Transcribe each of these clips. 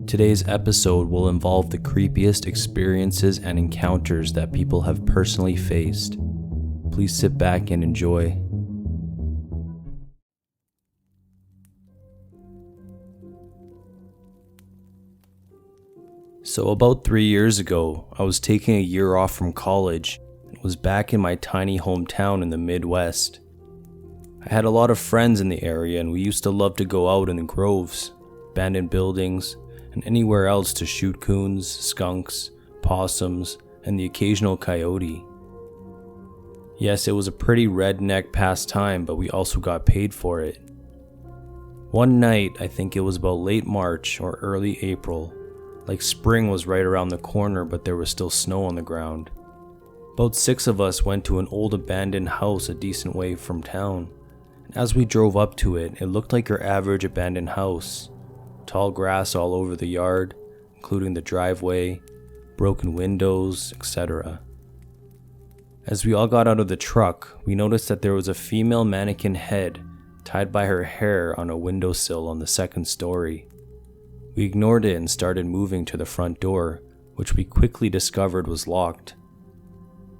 Today's episode will involve the creepiest experiences and encounters that people have personally faced. Please sit back and enjoy. So about 3 years ago, I was taking a year off from college and was back in my tiny hometown in the Midwest. I had a lot of friends in the area and we used to love to go out in the groves, abandoned buildings, and anywhere else to shoot coons, skunks, possums, and the occasional coyote. Yes, it was a pretty redneck pastime, but we also got paid for it. One night, I think it was about late March or early April, like spring was right around the corner but there was still snow on the ground. About 6 of us went to an old abandoned house a decent way from town. And as we drove up to it, it looked like your average abandoned house. Tall grass all over the yard, including the driveway, broken windows, etc. As we all got out of the truck, we noticed that there was a female mannequin head tied by her hair on a windowsill on the second story. We ignored it and started moving to the front door, which we quickly discovered was locked.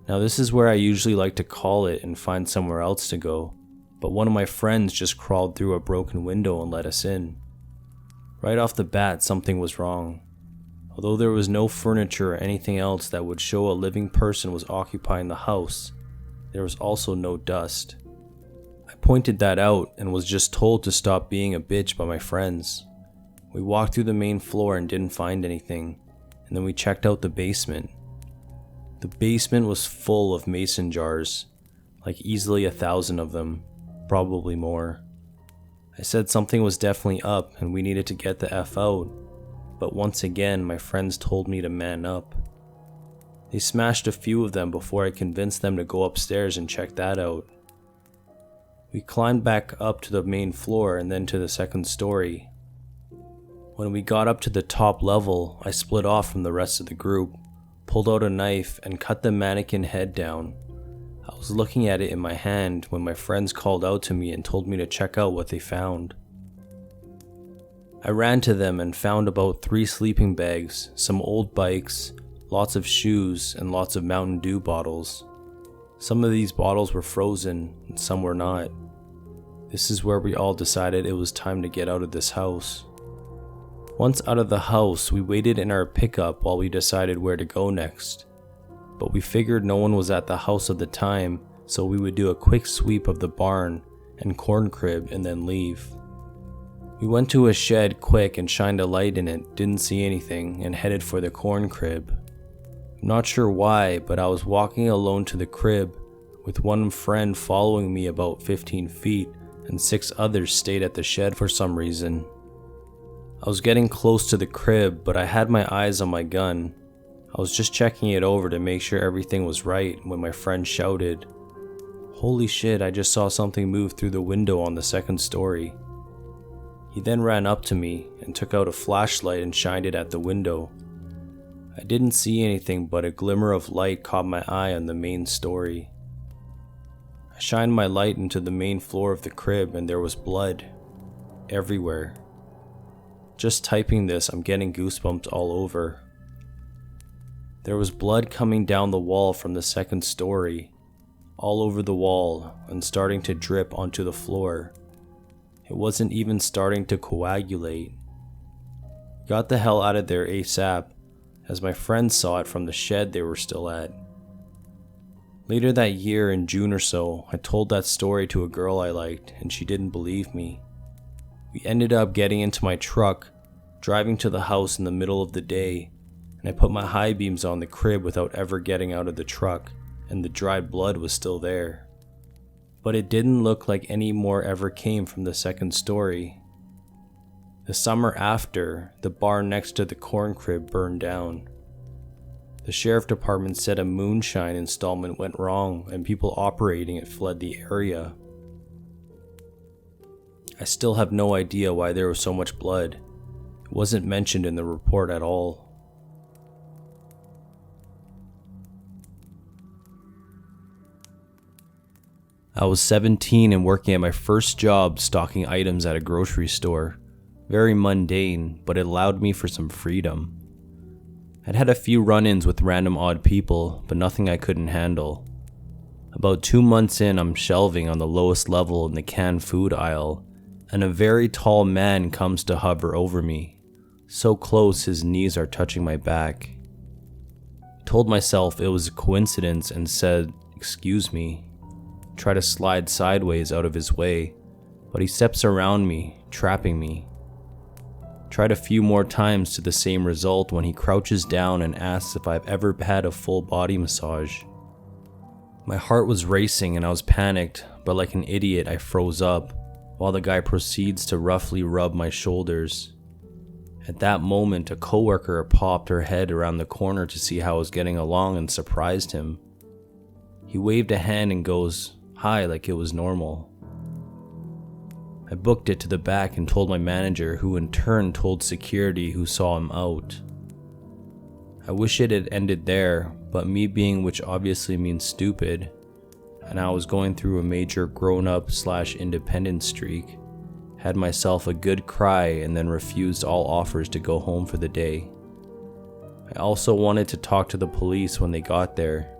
Now this is where I usually like to call it and find somewhere else to go, but one of my friends just crawled through a broken window and let us in. Right off the bat, something was wrong. Although there was no furniture or anything else that would show a living person was occupying the house, there was also no dust. I pointed that out and was just told to stop being a bitch by my friends. We walked through the main floor and didn't find anything, and then we checked out the basement. The basement was full of mason jars, like easily 1,000 of them, probably more. I said something was definitely up and we needed to get the F out, but once again my friends told me to man up. They smashed a few of them before I convinced them to go upstairs and check that out. We climbed back up to the main floor and then to the second story. When we got up to the top level, I split off from the rest of the group, pulled out a knife and cut the mannequin head down. I was looking at it in my hand when my friends called out to me and told me to check out what they found. I ran to them and found about 3 sleeping bags, some old bikes, lots of shoes, and lots of Mountain Dew bottles. Some of these bottles were frozen and some were not. This is where we all decided it was time to get out of this house. Once out of the house, we waited in our pickup while we decided where to go next. But we figured no one was at the house at the time, so we would do a quick sweep of the barn and corn crib and then leave. We went to a shed quick and shined a light in it, didn't see anything, and headed for the corn crib. I'm not sure why, but I was walking alone to the crib, with one friend following me about 15 feet, and 6 others stayed at the shed for some reason. I was getting close to the crib, but I had my eyes on my gun. I was just checking it over to make sure everything was right when my friend shouted, "Holy shit, I just saw something move through the window on the second story." He then ran up to me and took out a flashlight and shined it at the window. I didn't see anything, but a glimmer of light caught my eye on the main story. I shined my light into the main floor of the crib and there was blood everywhere. Just typing this, I'm getting goosebumps all over. There was blood coming down the wall from the second story, all over the wall and starting to drip onto the floor. It wasn't even starting to coagulate. Got the hell out of there ASAP, as my friends saw it from the shed they were still at. Later that year in June or so, I told that story to a girl I liked and she didn't believe me. We ended up getting into my truck, driving to the house in the middle of the day, and I put my high beams on the crib without ever getting out of the truck, and the dried blood was still there. But it didn't look like any more ever came from the second story. The summer after, the barn next to the corn crib burned down. The sheriff department said a moonshine installment went wrong and people operating it fled the area. I still have no idea why there was so much blood. It wasn't mentioned in the report at all. I was 17 and working at my first job stocking items at a grocery store. Very mundane, but it allowed me for some freedom. I'd had a few run-ins with random odd people, but nothing I couldn't handle. About 2 months in, I'm shelving on the lowest level in the canned food aisle, and a very tall man comes to hover over me, so close his knees are touching my back. I told myself it was a coincidence and said, "Excuse me." Try to slide sideways out of his way, but he steps around me, trapping me. Tried a few more times to the same result when he crouches down and asks if I've ever had a full body massage. My heart was racing and I was panicked, but like an idiot I froze up, while the guy proceeds to roughly rub my shoulders. At that moment, a coworker popped her head around the corner to see how I was getting along and surprised him. He waved a hand and goes, "Hi," like it was normal. I booked it to the back and told my manager, who in turn told security, who saw him out. I wish it had ended there, but me being, which obviously means stupid, and I was going through a major grown-up/independent streak, had myself a good cry and then refused all offers to go home for the day. I also wanted to talk to the police when they got there.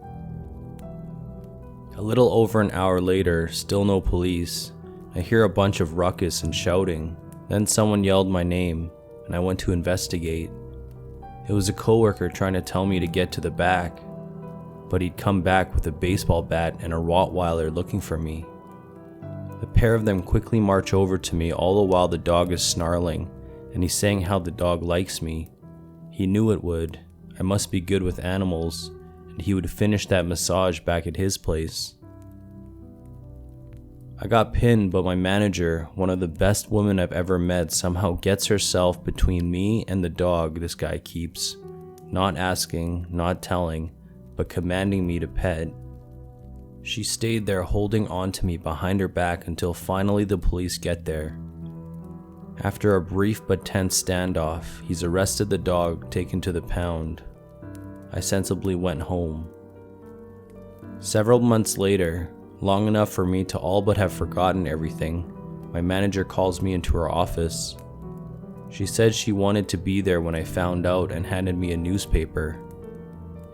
A little over an hour later, still no police. I hear a bunch of ruckus and shouting. Then someone yelled my name, and I went to investigate. It was a coworker trying to tell me to get to the back, but he'd come back with a baseball bat and a Rottweiler looking for me. The pair of them quickly march over to me, all the while the dog is snarling, and he's saying how the dog likes me. He knew it would. I must be good with animals, and he would finish that massage back at his place. I got pinned, but my manager, one of the best women I've ever met, somehow gets herself between me and the dog this guy keeps, not asking, not telling, but commanding me to pet. She stayed there holding on to me behind her back until finally the police get there. After a brief but tense standoff, he's arrested the dog, taken to the pound. I sensibly went home. Several months later, long enough for me to all but have forgotten everything, my manager calls me into her office. She said she wanted to be there when I found out and handed me a newspaper.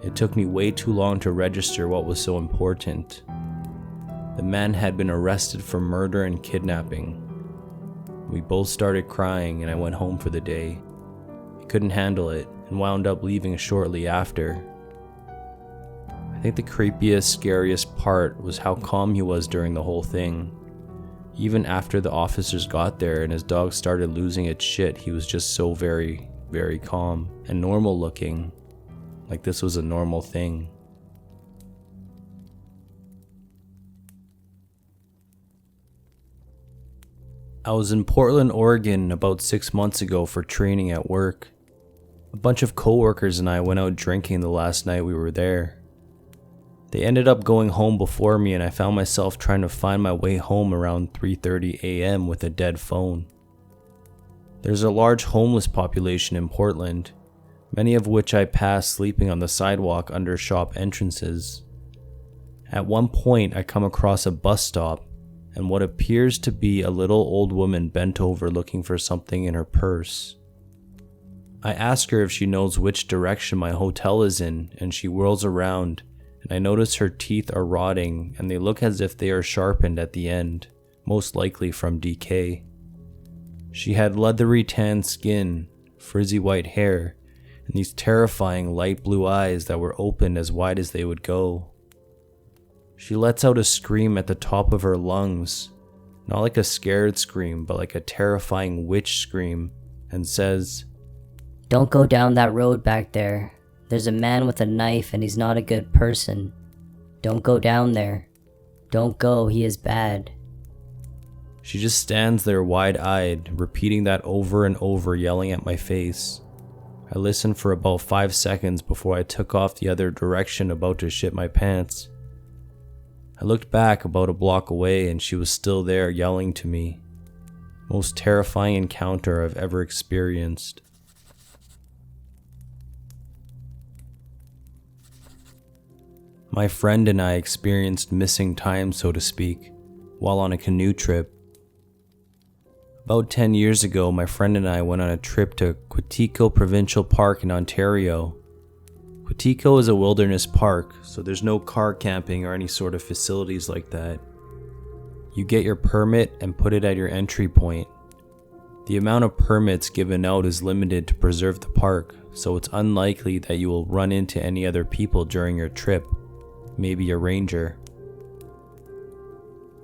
It took me way too long to register what was so important. The man had been arrested for murder and kidnapping. We both started crying and I went home for the day. I couldn't handle it and wound up leaving shortly after. I think the creepiest, scariest part was how calm he was during the whole thing. Even after the officers got there and his dog started losing its shit, he was just so very, very calm and normal looking, like this was a normal thing. I was in Portland, Oregon about 6 months ago for training at work. A bunch of coworkers and I went out drinking the last night we were there. They ended up going home before me and I found myself trying to find my way home around 3:30 a.m. with a dead phone. There's a large homeless population in Portland, many of which I pass sleeping on the sidewalk under shop entrances. At one point I come across a bus stop and what appears to be a little old woman bent over looking for something in her purse. I ask her if she knows which direction my hotel is in and she whirls around, and I notice her teeth are rotting and they look as if they are sharpened at the end, most likely from decay. She had leathery tan skin, frizzy white hair, and these terrifying light blue eyes that were open as wide as they would go. She lets out a scream at the top of her lungs, not like a scared scream, but like a terrifying witch scream, and says, "Don't go down that road back there. There's a man with a knife and he's not a good person. Don't go down there. Don't go, he is bad." She just stands there wide-eyed, repeating that over and over, yelling at my face. I listened for about 5 seconds before I took off the other direction, about to shit my pants. I looked back about a block away and she was still there yelling to me. Most terrifying encounter I've ever experienced. My friend and I experienced missing time, so to speak, while on a canoe trip. About 10 years ago, my friend and I went on a trip to Quetico Provincial Park in Ontario. Quetico is a wilderness park, so there's no car camping or any sort of facilities like that. You get your permit and put it at your entry point. The amount of permits given out is limited to preserve the park, so it's unlikely that you will run into any other people during your trip, maybe a ranger.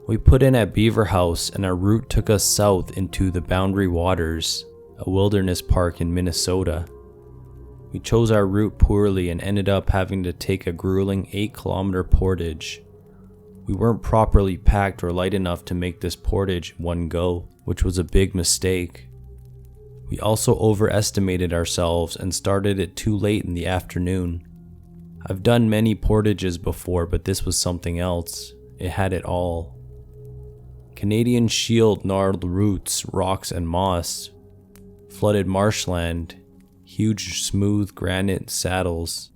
We put in at Beaver House and our route took us south into the Boundary Waters, a wilderness park in Minnesota. We chose our route poorly and ended up having to take a grueling 8-kilometer portage. We weren't properly packed or light enough to make this portage in one go, which was a big mistake. We also overestimated ourselves and started it too late in the afternoon. I've done many portages before, but this was something else. It had it all. Canadian shield gnarled roots, rocks and moss, flooded marshland, huge smooth granite saddles,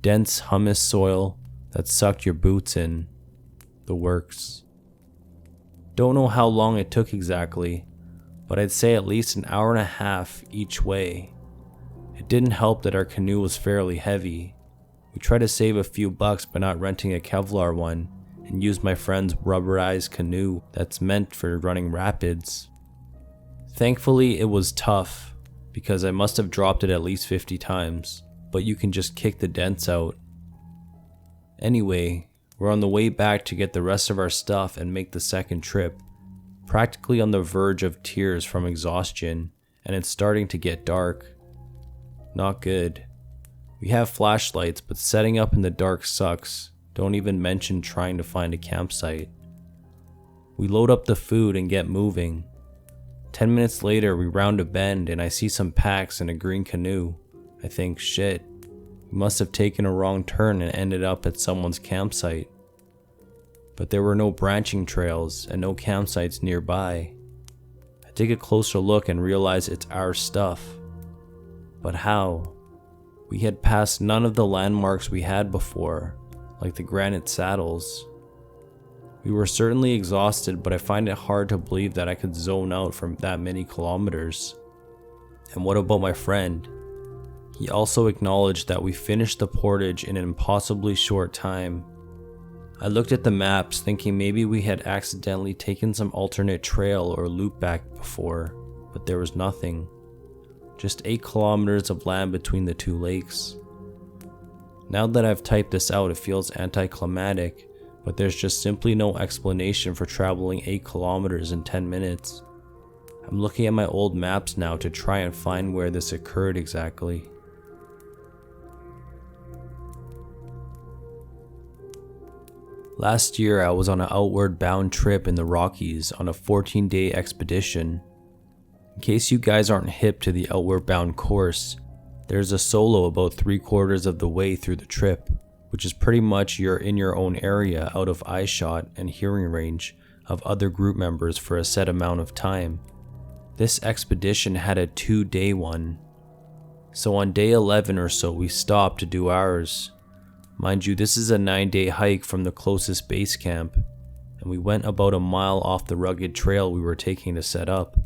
dense humus soil that sucked your boots in, the works. Don't know how long it took exactly, but I'd say at least an hour and a half each way. It didn't help that our canoe was fairly heavy. We tried to save a few bucks by not renting a Kevlar one, and used my friend's rubberized canoe that's meant for running rapids. Thankfully, it was tough, because I must have dropped it at least 50 times, but you can just kick the dents out. Anyway, we're on the way back to get the rest of our stuff and make the second trip, practically on the verge of tears from exhaustion, and it's starting to get dark. Not good. We have flashlights, but setting up in the dark sucks. Don't even mention trying to find a campsite. We load up the food and get moving. 10 minutes later, we round a bend and I see some packs in a green canoe. I think, shit, we must have taken a wrong turn and ended up at someone's campsite. But there were no branching trails and no campsites nearby. I take a closer look and realize it's our stuff. But how? We had passed none of the landmarks we had before, like the granite saddles. We were certainly exhausted, but I find it hard to believe that I could zone out from that many kilometers. And what about my friend? He also acknowledged that we finished the portage in an impossibly short time. I looked at the maps thinking maybe we had accidentally taken some alternate trail or loop back before, but there was nothing. Just 8 kilometers of land between the two lakes. Now that I've typed this out, it feels anticlimactic, but there's just simply no explanation for traveling 8 kilometers in 10 minutes. I'm looking at my old maps now to try and find where this occurred exactly. Last year, I was on an outward bound trip in the Rockies on a 14-day expedition. In case you guys aren't hip to the outward bound course, there's a solo about 3/4 of the way through the trip, which is pretty much you're in your own area out of eyeshot and hearing range of other group members for a set amount of time. This expedition had a 2-day one. So on day 11 or so we stopped to do ours. Mind you, this is a 9-day hike from the closest base camp, and we went about a mile off the rugged trail we were taking to set up.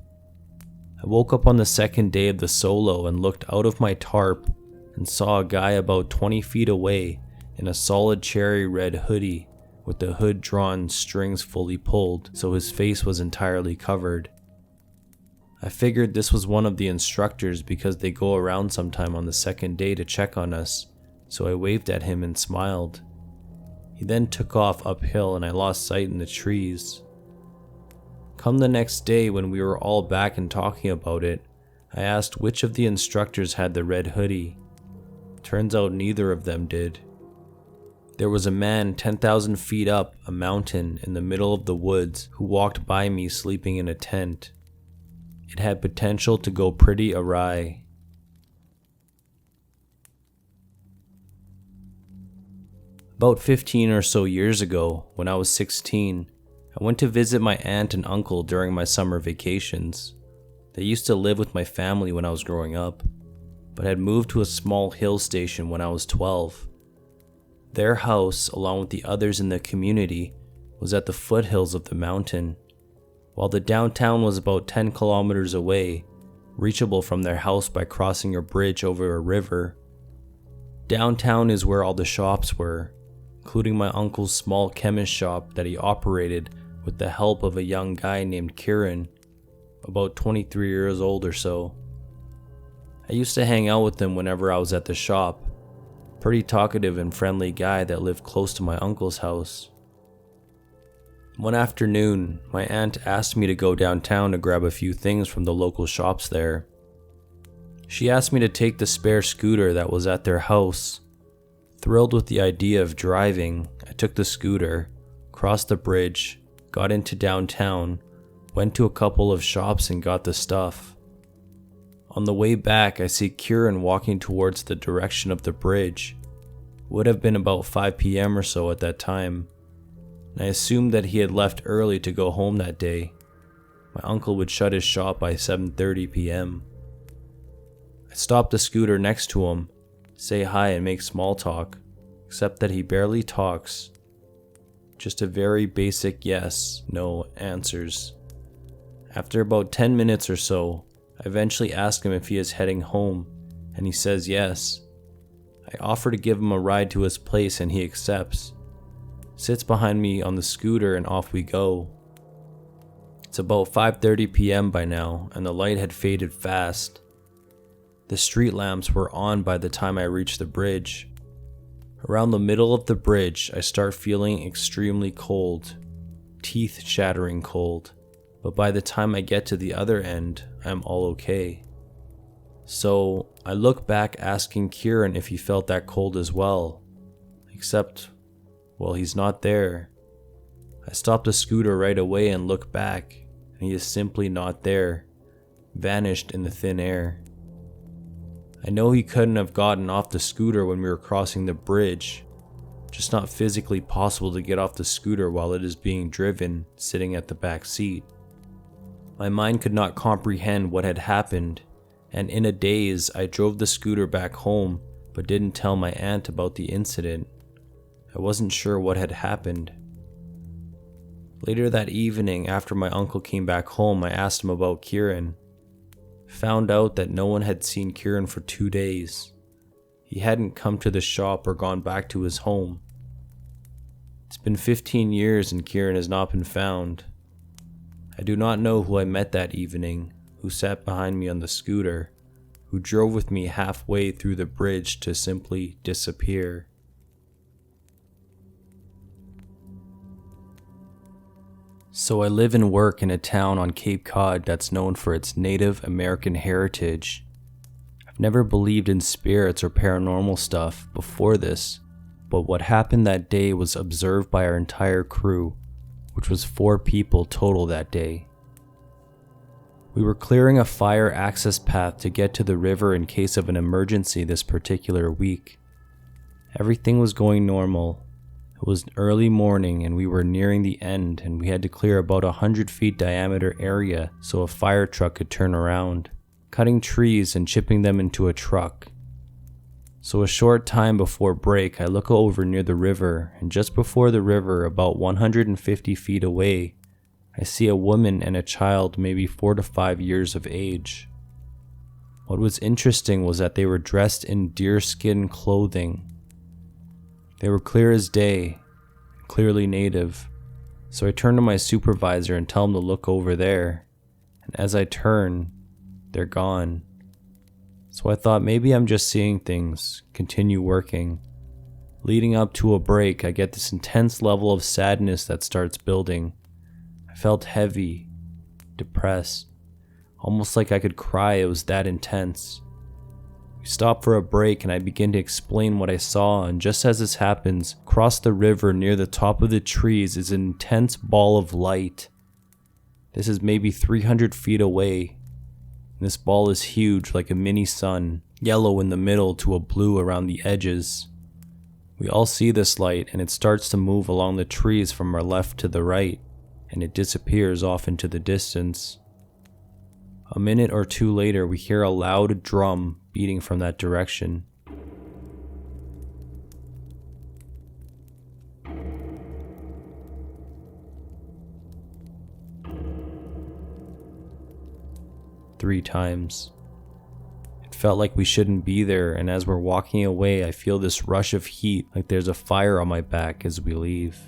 I woke up on the second day of the solo and looked out of my tarp and saw a guy about 20 feet away in a solid cherry red hoodie with the hood drawn, strings fully pulled, so his face was entirely covered. I figured this was one of the instructors because they go around sometime on the second day to check on us, so I waved at him and smiled. He then took off uphill and I lost sight in the trees. Come the next day when we were all back and talking about it, I asked which of the instructors had the red hoodie. Turns out neither of them did. There was a man 10,000 feet up a mountain in the middle of the woods who walked by me sleeping in a tent. It had potential to go pretty awry. About 15 or so years ago, when I was 16, I went to visit my aunt and uncle during my summer vacations. They used to live with my family when I was growing up, but had moved to a small hill station when I was 12. Their house, along with the others in the community, was at the foothills of the mountain. while the downtown was about 10 kilometers away, reachable from their house by crossing a bridge over a river. Downtown is where all the shops were, including my uncle's small chemist shop that he operated with the help of a young guy named Kieran, about 23 years old or so. I used to hang out with him whenever I was at the shop. Pretty talkative and friendly guy that lived close to my uncle's house. One afternoon, my aunt asked me to go downtown to grab a few things from the local shops there. She asked me to take the spare scooter that was at their house. Thrilled with the idea of driving, I took the scooter, crossed the bridge, got into downtown, went to a couple of shops and got the stuff. On the way back, I see Kieran walking towards the direction of the bridge. It would have been about 5 p.m. or so at that time, and I assumed that he had left early to go home that day. My uncle would shut his shop by 7:30 p.m. I stopped the scooter next to him, say hi and make small talk, except that he barely talks. Just a very basic yes, no answers. After about 10 minutes or so, I eventually ask him if he is heading home, and he says yes. I offer to give him a ride to his place and he accepts. Sits behind me on the scooter and off we go. It's about 5:30 p.m. by now, and the light had faded fast. The street lamps were on by the time I reached the bridge. Around the middle of the bridge, I start feeling extremely cold, teeth-shattering cold. But by the time I get to the other end, I'm all okay. So I look back asking Kieran if he felt that cold as well. Except, well, he's not there. I stop the scooter right away and look back, and he is simply not there, vanished in the thin air. I know he couldn't have gotten off the scooter when we were crossing the bridge. Just not physically possible to get off the scooter while it is being driven, sitting at the back seat. My mind could not comprehend what had happened, and in a daze, I drove the scooter back home, but didn't tell my aunt about the incident. I wasn't sure what had happened. Later that evening, after my uncle came back home, I asked him about Kieran. Found out that no one had seen Kieran for 2 days. He hadn't come to the shop or gone back to his home. It's been 15 years and Kieran has not been found. I do not know who I met that evening, who sat behind me on the scooter, who drove with me halfway through the bridge to simply disappear. So I live and work in a town on Cape Cod that's known for its Native American heritage. I've never believed in spirits or paranormal stuff before this, but what happened that day was observed by our entire crew, which was 4 people total that day. We were clearing a fire access path to get to the river in case of an emergency this particular week. Everything was going normal. It was early morning and we were nearing the end, and we had to clear about 100 feet diameter area so a fire truck could turn around, cutting trees and chipping them into a truck. So a short time before break, I look over near the river, and just before the river, about 150 feet away, I see a woman and a child maybe 4 to 5 years of age. What was interesting was that they were dressed in deerskin clothing. They were clear as day, clearly native, so I turn to my supervisor and tell him to look over there, and as I turn, they're gone. So I thought maybe I'm just seeing things, continue working. Leading up to a break, I get this intense level of sadness that starts building. I felt heavy, depressed, almost like I could cry. It was that intense. We stop for a break and I begin to explain what I saw, and just as this happens, across the river near the top of the trees is an intense ball of light. This is maybe 300 feet away. This ball is huge, like a mini sun, yellow in the middle to a blue around the edges. We all see this light, and it starts to move along the trees from our left to the right, and it disappears off into the distance. A minute or two later, we hear a loud drum beating from that direction. 3 times. It felt like we shouldn't be there, and as we're walking away, I feel this rush of heat like there's a fire on my back as we leave.